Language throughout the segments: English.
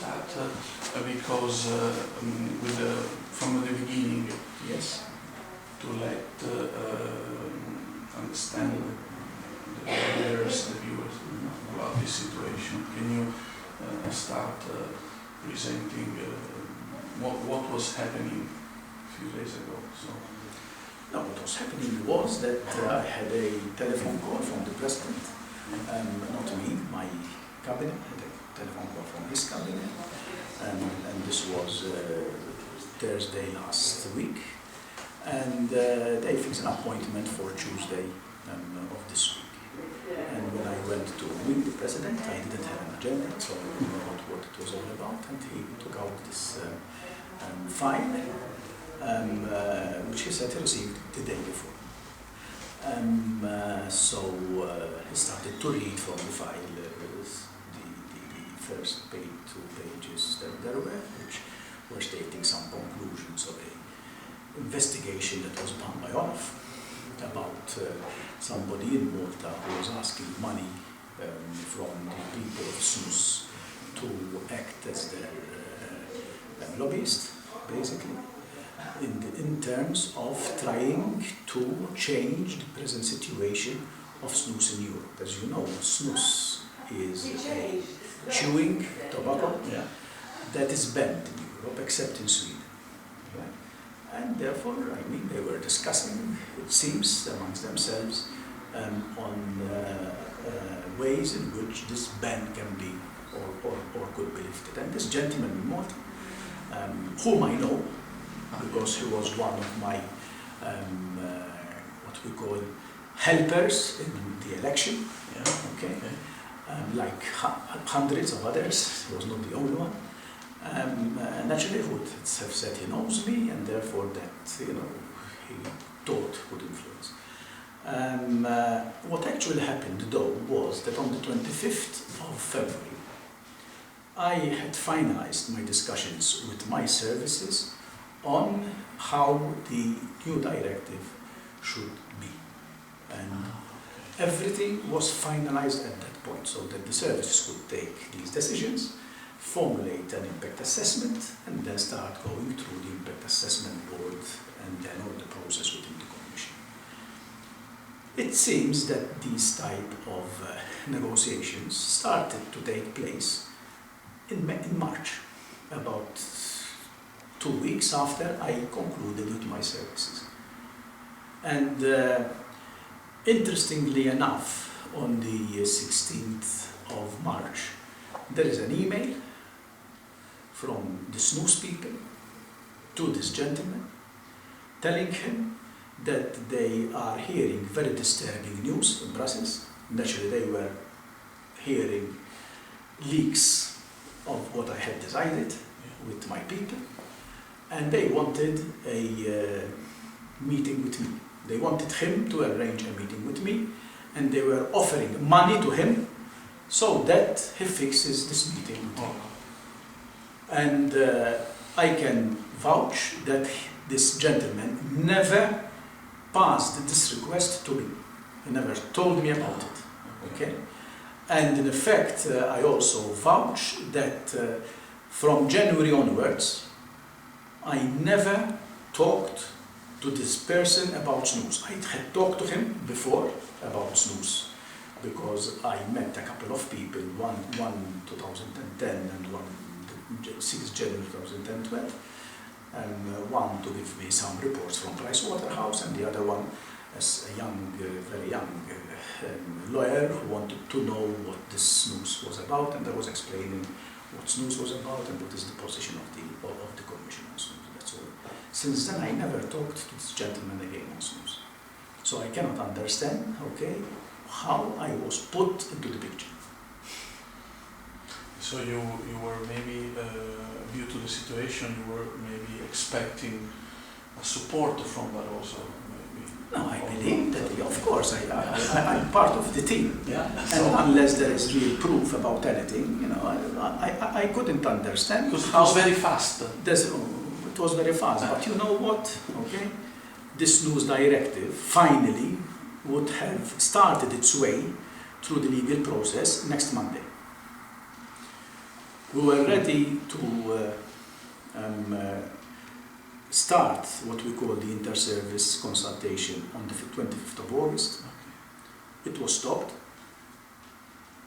start because from the beginning, Yes. to let understand the readers, the viewers about this situation. Can you start presenting what was happening a few days ago? So. No, what was happening was that I had a telephone call from the president, not me, my cabinet had a telephone call from his cabinet, and this was Thursday last week, and they fixed an appointment for Tuesday of this week. And when I went to meet the president, I didn't have an agenda, so I didn't know what it was all about, and he took out this file, which he said he received the day before. So he started to read from the file the first page, 2 pages that there were, which were stating some conclusions of an investigation that was done by OLAF about somebody in Malta who was asking money from the people of Snus to act as their lobbyist, basically, in terms of trying to change the present situation of snus in Europe. As you know, snus is a chewing tobacco that is banned in Europe except in Sweden. Right? And therefore, I mean, they were discussing, it seems, amongst themselves on ways in which this ban can be or could be lifted. And this gentleman in Malta, whom I know, because he was one of my, what we call, helpers in the election, like hundreds of others, he was not the only one. Naturally, he would have said he knows me, and therefore that, he thought would influence. What actually happened, though, was that on the 25th of February, I had finalized my discussions with my services on how the new directive should be. And everything was finalized at that point, so that the services could take these decisions, formulate an impact assessment, and then start going through the impact assessment board and then all the process within the Commission. It seems that these type of negotiations started to take place in March, about 2 weeks after I concluded with my services. And interestingly enough, on the 16th of March, there is an email from the snus people to this gentleman, telling him that they are hearing very disturbing news in Brussels. Naturally, they were hearing leaks of what I had decided with my people, and they wanted a meeting with me. They wanted him to arrange a meeting with me, and they were offering money to him so that he fixes this meeting with me. And I can vouch that this gentleman never passed this request to me. He never told me about it. Okay? And in effect, I also vouch that from January onwards, I never talked to this person about snus. I had talked to him before about snus, because I met a couple of people, one 2010 and one 6 January 2012, and one to give me some reports from Pricewaterhouse, and the other one as a young, very young lawyer who wanted to know what this snus was about, and I was explaining what snus was about and what is the position of the Commission on snus. That's all. Since then, I never talked to this gentleman again on snus. So I cannot understand, how I was put into the picture. So you were maybe, due to the situation, you were maybe expecting a support from that also, maybe? No, I believe that, of course, I'm part of the team. Yeah. And unless there is real proof about anything, I couldn't understand. Because it was very fast. It was very fast, but you know what, this snus directive finally would have started its way through the legal process next Monday. We were ready to start what we call the inter-service consultation on the 25th of August. It was stopped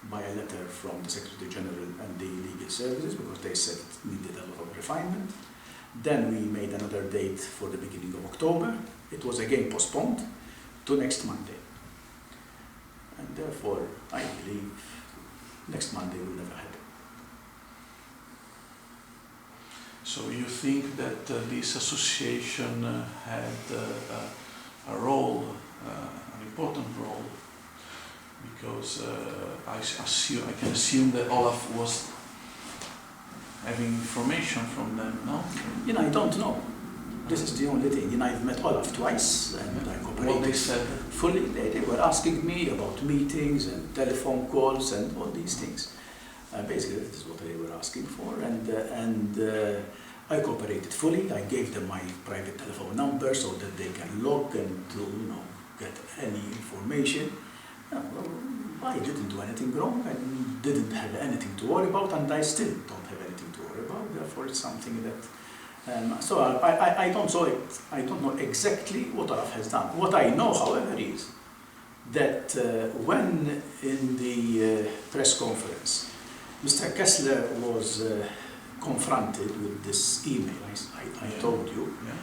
by a letter from the Secretary General and the Legal Services because they said it needed a lot of refinement. Then we made another date for the beginning of October. It was again postponed to next Monday. And therefore, I believe next Monday will never happen. So you think that this association had a role, an important role, because I can assume that OLAF was having information from them, no? I don't know. This is the only thing. I've met OLAF twice and I cooperated what they said? fully. They were asking me about meetings and telephone calls and all these things. Basically, this is what they were asking for, and I cooperated fully. I gave them my private telephone number so that they can log and get any information. I didn't do anything wrong. I didn't have anything to worry about, and I still don't have anything to worry about. Therefore, it's something that. So I don't know exactly what OLAF has done. What I know, however, is that when in the press conference, Mr. Kessler was confronted with this email I told you. Yeah.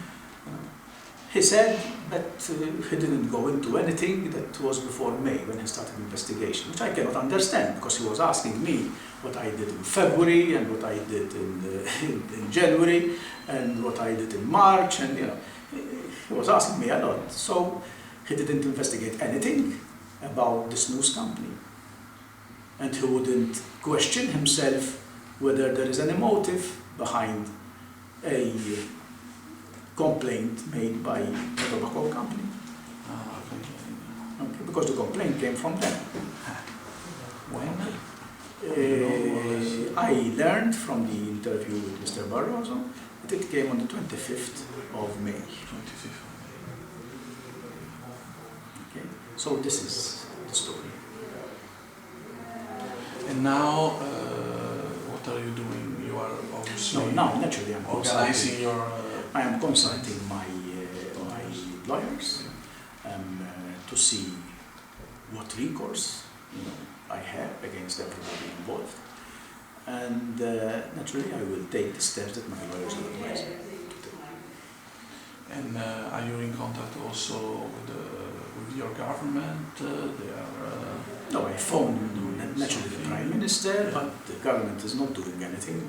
He said that he didn't go into anything that was before May when he started investigation, which I cannot understand because he was asking me what I did in February and what I did in January and what I did in March, and he was asking me a lot. So he didn't investigate anything about this news company, and he wouldn't question himself whether there is any motive behind a complaint made by the tobacco company. Okay, because the complaint came from them. When? I learned from the interview with Mr. Barroso that it came on the 25th of May. 25th. Okay, so this is the story. And now, what are you doing? You are obviously Now naturally I'm organizing your. I am consulting my lawyers to see what recourse I have against everybody involved, and naturally I will take the steps that my lawyers will advise me to take. And are you in contact also with your government? No, I phoned naturally the Prime Minister, but the government is not doing anything.